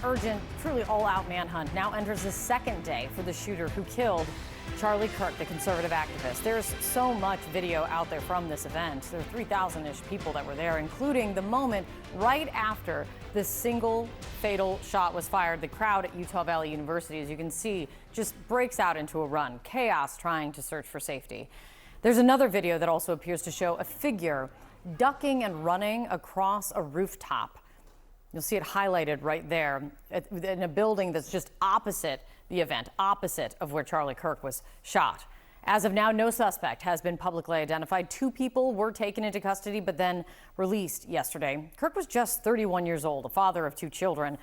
urgent, truly all-out manhunt now enters the second day for the shooter who killed Charlie Kirk, the conservative activist. There's so much video out there from this event. There are 3,000-ish people that were there, including the moment right after this single fatal shot was fired. The crowd at Utah Valley University, as you can see, just breaks out into a run. Chaos trying to search for safety. There's another video that also appears to show a figure ducking and running across a rooftop. You'll see it highlighted right there in a building that's just opposite the event, opposite of where Charlie Kirk was shot. As of now, no suspect has been publicly identified. 2 people were taken into custody but then released yesterday. Kirk was just 31 years old, a father of 2 children,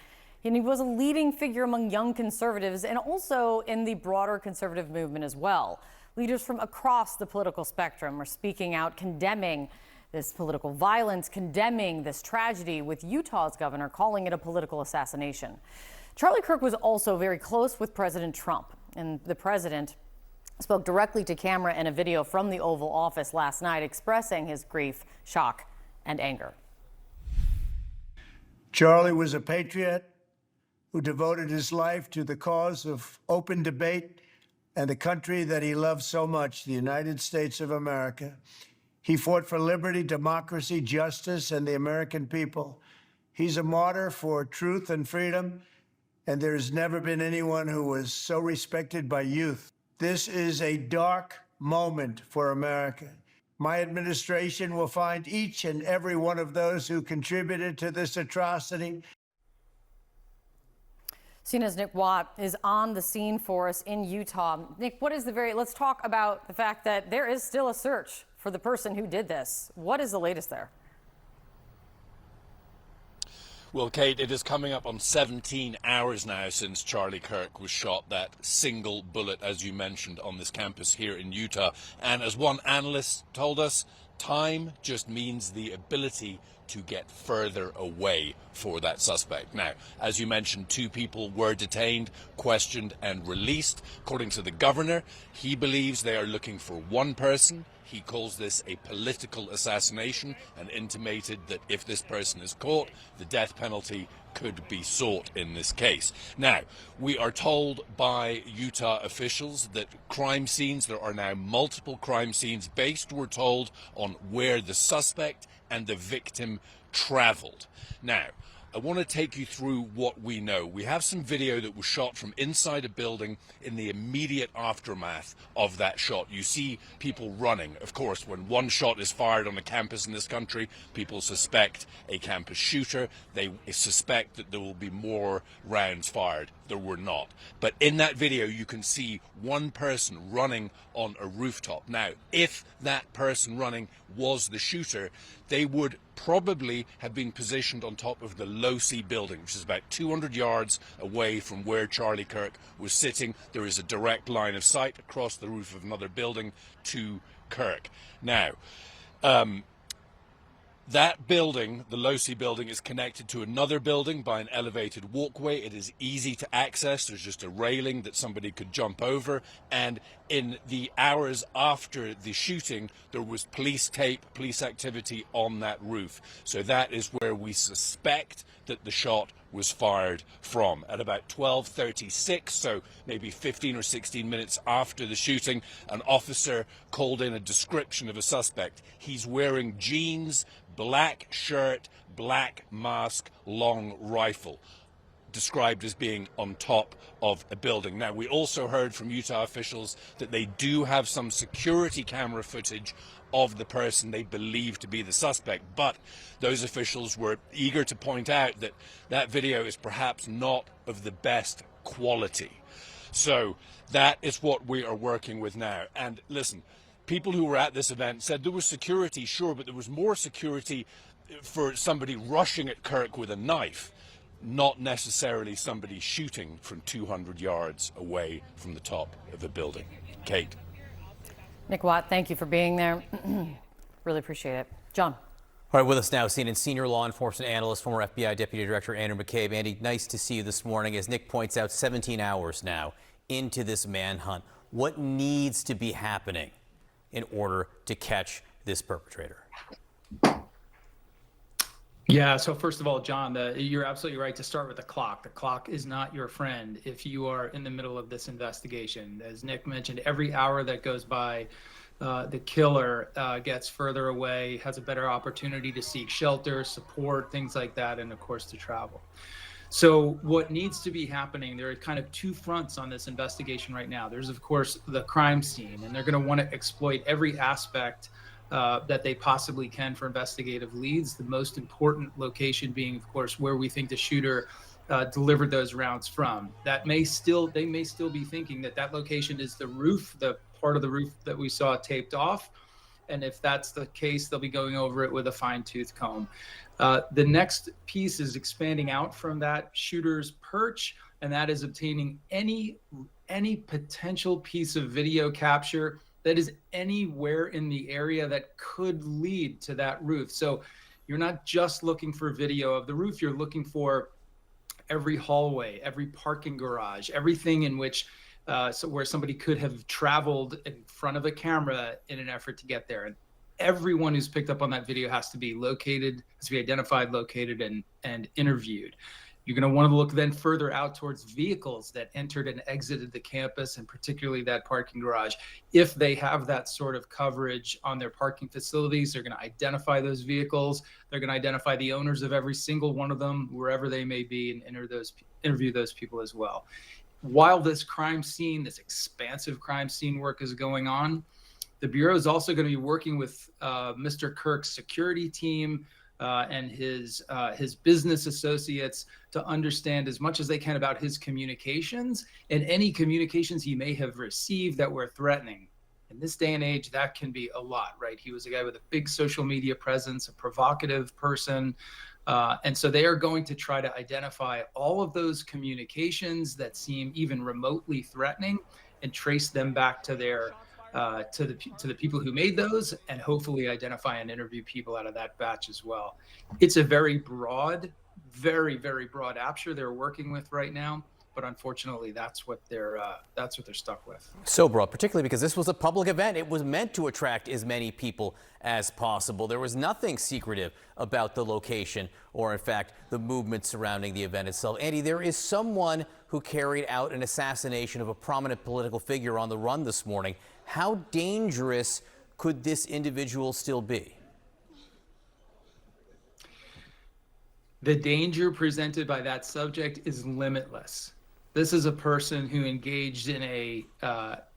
and he was a leading figure among young conservatives and also in the broader conservative movement as well. Leaders from across the political spectrum are speaking out, condemning this political violence, condemning this tragedy, with Utah's governor calling it a political assassination. Charlie Kirk was also very close with President Trump, and the president spoke directly to camera in a video from the Oval Office last night, expressing his grief, shock, and anger. Charlie was a patriot who devoted his life to the cause of open debate and the country that he loved so much, the United States of America. He fought for liberty, democracy, justice, and the American people. He's a martyr for truth and freedom, and there's never been anyone who was so respected by youth. This is a dark moment for America. My administration will find each and every one of those who contributed to this atrocity. CNN's Nick Watt is on the scene for us in Utah. Nick, let's talk about the fact that there is still a search for the person who did this. What is the latest there? Well, Kate, it is coming up on 17 hours now since Charlie Kirk was shot, that single bullet, as you mentioned, on this campus here in Utah. And as one analyst told us, time just means the ability to get further away for that suspect. Now, as you mentioned, 2 people were detained, questioned, and released. According to the governor, he believes they are looking for one person. He calls this a political assassination and intimated that if this person is caught, the death penalty could be sought in this case. Now, we are told by Utah officials that there are now multiple crime scenes based, we're told, on where the suspect and the victim traveled. Now, I want to take you through what we know. We have some video that was shot from inside a building in the immediate aftermath of that shot. You see people running. Of course, when one shot is fired on a campus in this country, people suspect a campus shooter. They suspect that there will be more rounds fired. There were not. But in that video, you can see one person running on a rooftop. Now, if that person running was the shooter, they would probably have been positioned on top of the Losi building, which is about 200 yards away from where Charlie Kirk was sitting. There is a direct line of sight across the roof of another building to Kirk. Now, that building, the Losi building, is connected to another building by an elevated walkway. It is easy to access. There's just a railing that somebody could jump over. And in the hours after the shooting, there was police tape, police activity on that roof. So that is where we suspect that the shot was fired from. At about 12:36, so maybe 15 or 16 minutes after the shooting, an officer called in a description of a suspect. He's wearing jeans, black shirt, black mask, long rifle, described as being on top of a building. Now, we also heard from Utah officials that they do have some security camera footage of the person they believe to be the suspect, but those officials were eager to point out that that video is perhaps not of the best quality. So that is what we are working with now. And listen, people who were at this event said there was security, sure, but there was more security for somebody rushing at Kirk with a knife, not necessarily somebody shooting from 200 yards away from the top of a building. Kate. Nick Watt, thank you for being there. Really appreciate it. John. All right, with us now, CNN senior law enforcement analyst, former FBI Deputy Director Andrew McCabe. Andy, nice to see you this morning. As Nick points out, 17 hours now into this manhunt. What needs to be happening in order to catch this perpetrator? Yeah, so first of all, John, you're absolutely right to start with the clock. The clock is not your friend if you are in the middle of this investigation. As Nick mentioned, every hour that goes by, the killer gets further away, has a better opportunity to seek shelter, support, things like that, and of course to travel. So what needs to be happening, there are kind of two fronts on this investigation right now. There's, of course, the crime scene, and they're going to want to exploit every aspect that they possibly can for investigative leads. The most important location being, of course, where we think the shooter delivered those rounds from. They may still be thinking that that location is the roof, the part of the roof that we saw taped off. And if that's the case, they'll be going over it with a fine-tooth comb. The next piece is expanding out from that shooter's perch, and that is obtaining any potential piece of video capture that is anywhere in the area that could lead to that roof. So you're not just looking for video of the roof, you're looking for every hallway, every parking garage, everything in which where somebody could have traveled in front of a camera in an effort to get there. And everyone who's picked up on that video has to be located, has to be identified, located, and interviewed. You're going to want to look then further out towards vehicles that entered and exited the campus, and particularly that parking garage. If they have that sort of coverage on their parking facilities, they're going to identify those vehicles. They're going to identify the owners of every single one of them, wherever they may be, and interview those people as well. While this crime scene, this expansive crime scene work is going on, the Bureau is also going to be working with Mr. Kirk's security team and his business associates to understand as much as they can about his communications and any communications he may have received that were threatening. In this day and age, that can be a lot, right? He was a guy with a big social media presence, a provocative person. And so they are going to try to identify all of those communications that seem even remotely threatening and trace them back to their to the people who made those, and hopefully identify and interview people out of that batch as well. It's a very broad, very broad aperture they're working with right now, but unfortunately that's what they're stuck with. So broad, particularly because this was a public event. It was meant to attract as many people as possible. There was nothing secretive about the location or, in fact, the movement surrounding the event itself. Andy, there is someone who carried out an assassination of a prominent political figure on the run this morning. How dangerous could this individual still be? The danger presented by that subject is limitless. This is a person who engaged in a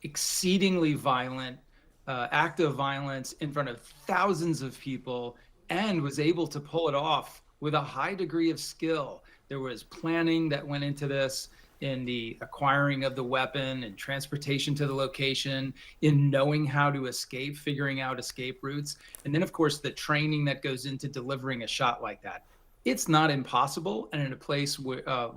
exceedingly violent act of violence in front of thousands of people and was able to pull it off with a high degree of skill. There was planning that went into this, in the acquiring of the weapon and transportation to the location, in knowing how to escape, figuring out escape routes, and then of course the training that goes into delivering a shot like that. It's not impossible, and in a place where, a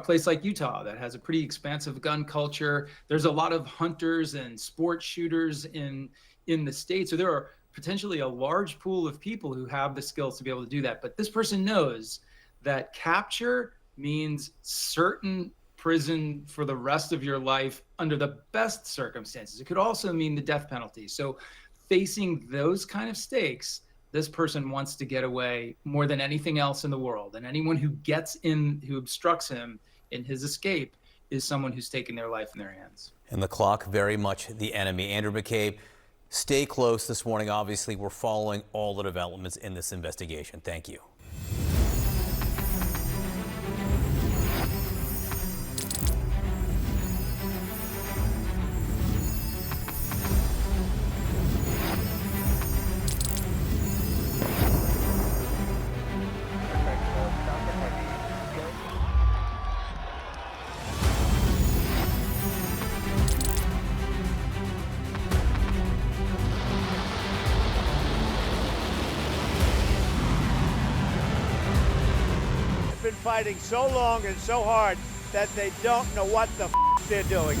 place like Utah that has a pretty expansive gun culture, there's a lot of hunters and sport shooters in the state, so there are potentially a large pool of people who have the skills to be able to do that. But this person knows that capture means certain prison for the rest of your life under the best circumstances. It could also mean the death penalty. So facing those kind of stakes, this person wants to get away more than anything else in the world. And anyone who who obstructs him in his escape is someone who's taken their life in their hands. And the clock, very much the enemy. Andrew McCabe, stay close this morning. Obviously, we're following all the developments in this investigation. Thank you. Been fighting so long and so hard that they don't know what the f they're doing.